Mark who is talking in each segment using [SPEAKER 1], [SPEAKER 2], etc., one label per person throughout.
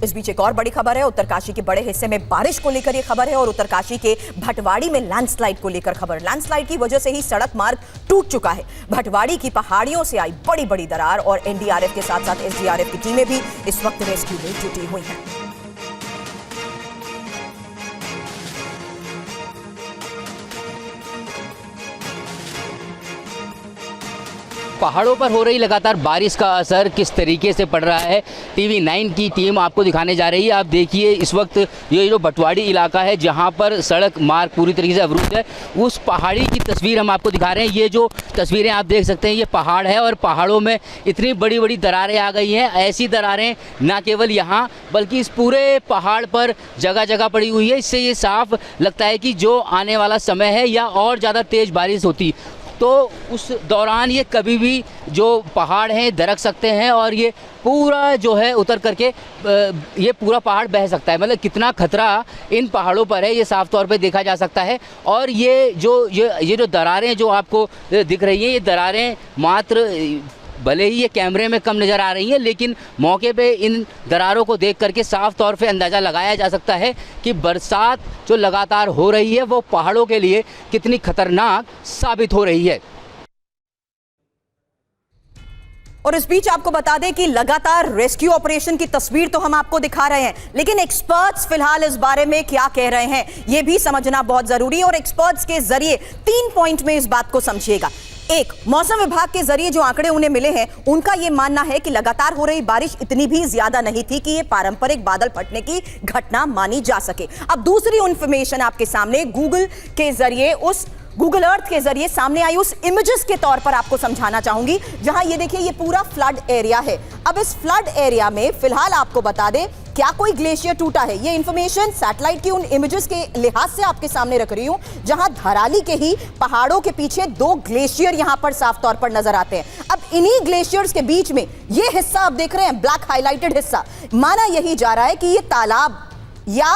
[SPEAKER 1] इस बीच एक और बड़ी खबर है। उत्तरकाशी के बड़े हिस्से में बारिश को लेकर यह खबर है और उत्तरकाशी के भटवाड़ी में लैंडस्लाइड को लेकर खबर। लैंडस्लाइड की वजह से ही सड़क मार्ग टूट चुका है। भटवाड़ी की पहाड़ियों से आई बड़ी बड़ी दरार और एनडीआरएफ के साथ साथ एसडीआरएफ की टीमें भी इस वक्त रेस्क्यू में जुटी हुई हैं।
[SPEAKER 2] पहाड़ों पर हो रही लगातार बारिश का असर किस तरीके से पड़ रहा है, टीवी 9 की टीम आपको दिखाने जा रही है। आप देखिए इस वक्त ये जो भटवाड़ी इलाका है जहां पर सड़क मार्ग पूरी तरीके से अवरुद्ध है, उस पहाड़ी की तस्वीर हम आपको दिखा रहे हैं। ये जो तस्वीरें आप देख सकते हैं ये पहाड़ है और पहाड़ों में इतनी बड़ी बड़ी दरारें आ गई हैं। ऐसी दरारें ना केवल यहाँ बल्कि इस पूरे पहाड़ पर जगह जगह पड़ी हुई है। इससे ये साफ लगता है कि जो आने वाला समय है या और ज़्यादा तेज़ बारिश होती तो उस दौरान ये कभी भी जो पहाड़ हैं दरक सकते हैं और ये पूरा जो है उतर करके ये पूरा पहाड़ बह सकता है। मतलब कितना खतरा इन पहाड़ों पर है ये साफ तौर पे देखा जा सकता है। और ये जो दरारें जो आपको दिख रही हैं, ये दरारें मात्र भले ही ये कैमरे में कम नज़र आ रही हैं लेकिन मौके पे इन दरारों को देख करके साफ तौर पे अंदाज़ा लगाया जा सकता है कि बरसात जो लगातार हो रही है वो पहाड़ों के लिए कितनी खतरनाक साबित हो रही है।
[SPEAKER 1] और इस बीच आपको बता दें कि लगातार रेस्क्यू ऑपरेशन की तस्वीर तो हम आपको दिखा रहे हैं, लेकिन एक्सपर्ट्स फिलहाल इस बारे में क्या कह रहे हैं यह भी समझना बहुत जरूरी है। और एक्सपर्ट्स के जरिए 3 पॉइंट में इस बात को समझिएगा। एक, मौसम विभाग के जरिए जो आंकड़े उन्हें मिले हैं उनका यह मानना है कि लगातार हो रही बारिश इतनी भी ज्यादा नहीं थी कि यह पारंपरिक बादल फटने की घटना मानी जा सके। अब दूसरी इंफॉर्मेशन आपके सामने गूगल के जरिए, उस गूगल अर्थ के जरिए सामने आई उस इमेजेस के तौर पर आपको समझाना चाहूंगी, जहां ये देखिए ये पूरा फ्लड एरिया है। अब इस फ्लड एरिया में फिलहाल आपको बता दें क्या कोई ग्लेशियर टूटा है, ये इंफॉर्मेशन सैटेलाइट की उन इमेजेस के लिहाज से आपके सामने रख रही हूं, जहां धराली के ही पहाड़ों के पीछे 2 ग्लेशियर यहां पर साफ तौर पर नजर आते हैं। अब इन्हीं ग्लेशियर्स के बीच में ये हिस्सा आप देख रहे हैं, ब्लैक हाईलाइटेड हिस्सा, माना यही जा रहा है कि ये तालाब या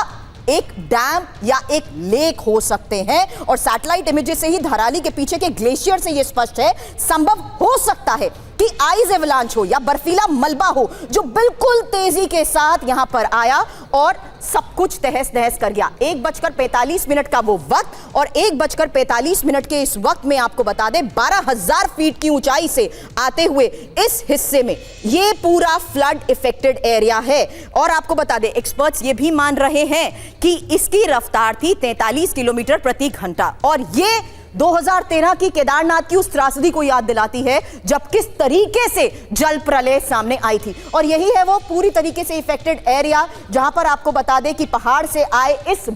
[SPEAKER 1] एक डैम या एक लेक हो सकते हैं। और सैटेलाइट इमेजेस से ही धराली के पीछे के ग्लेशियर से यह स्पष्ट है, संभव हो सकता है कि आइस एवलांच हो या बर्फीला मलबा हो जो बिल्कुल तेजी के साथ यहां पर आया और सब कुछ तहस नहस कर गया। 1:45 का वो वक्त और 1:45 के इस वक्त में आपको बता दें 12,000 फीट की ऊंचाई से आते हुए इस हिस्से में ये पूरा फ्लड इफेक्टेड एरिया है। और आपको बता दें एक्सपर्ट्स ये भी मान रहे हैं कि इसकी रफ्तार थी 43 किलोमीटर प्रति घंटा और ये 2013 की केदारनाथ की उस त्रासदी को याद दिलाती है जब किस तरीके से जल प्रलय सामने आई थी। और यही है वो पूरी तरीके से इफेक्टेड एरिया जहां पर आपको बता दें कि पहाड़ से आए इस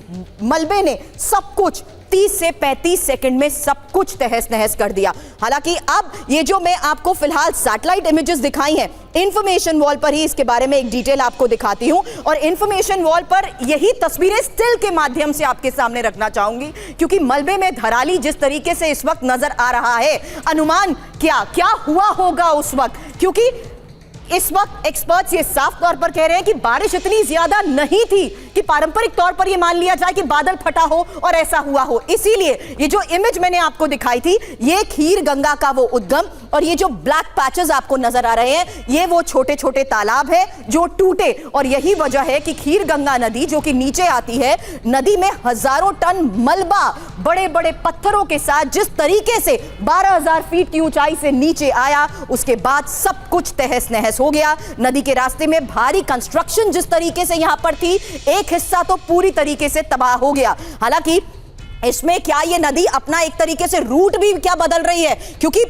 [SPEAKER 1] मलबे ने सब कुछ 30 से 35 सेकंड में सब कुछ तहस नहस कर दिया। हालांकि अब ये जो मैं आपको फिलहाल सैटेलाइट इमेजेस दिखाई हैं, इंफॉर्मेशन वॉल पर ही इसके बारे में एक डिटेल आपको दिखाती हूं और इंफॉर्मेशन वॉल पर यही तस्वीरें स्टिल के माध्यम से आपके सामने रखना चाहूंगी, क्योंकि मलबे में धराली जिस तरीके से इस वक्त नजर आ रहा है, अनुमान क्या हुआ होगा उस वक्त, क्योंकि इस वक्त एक्सपर्ट्स ये साफ तौर पर कह रहे हैं कि बारिश इतनी ज्यादा नहीं थी कि पारंपरिक तौर पर ये मान लिया जाए कि बादल फटा हो और ऐसा हुआ हो। इसीलिए ये जो इमेज मैंने आपको दिखाई थी ये खीर गंगा का वो उद्गम और ये जो ब्लैक पैचेस आपको नजर आ रहे हैं ये वो छोटे छोटे तालाब है जो टूटे। और यही वजह है कि खीर गंगा नदी जो कि नीचे आती है, नदी में हजारों टन मलबा बड़े बड़े पत्थरों के साथ जिस तरीके से 12,000 फीट की ऊंचाई से नीचे आया, उसके बाद सब कुछ तहस नहस हो गया। नदी के रास्ते में भारी कंस्ट्रक्शन जिस तरीके से यहां पर थी, एक हिस्सा तो पूरी तरीके से तबाह हो गया। हालांकि इसमें क्या ये नदी अपना एक तरीके से रूट भी क्या बदल रही है, क्योंकि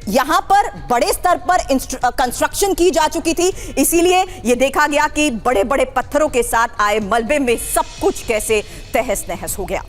[SPEAKER 1] यहां पर बड़े स्तर पर कंस्ट्रक्शन की जा चुकी थी, इसीलिए यह देखा गया कि बड़े बड़े पत्थरों के साथ आए मलबे में सब कुछ कैसे तहस नहस हो गया।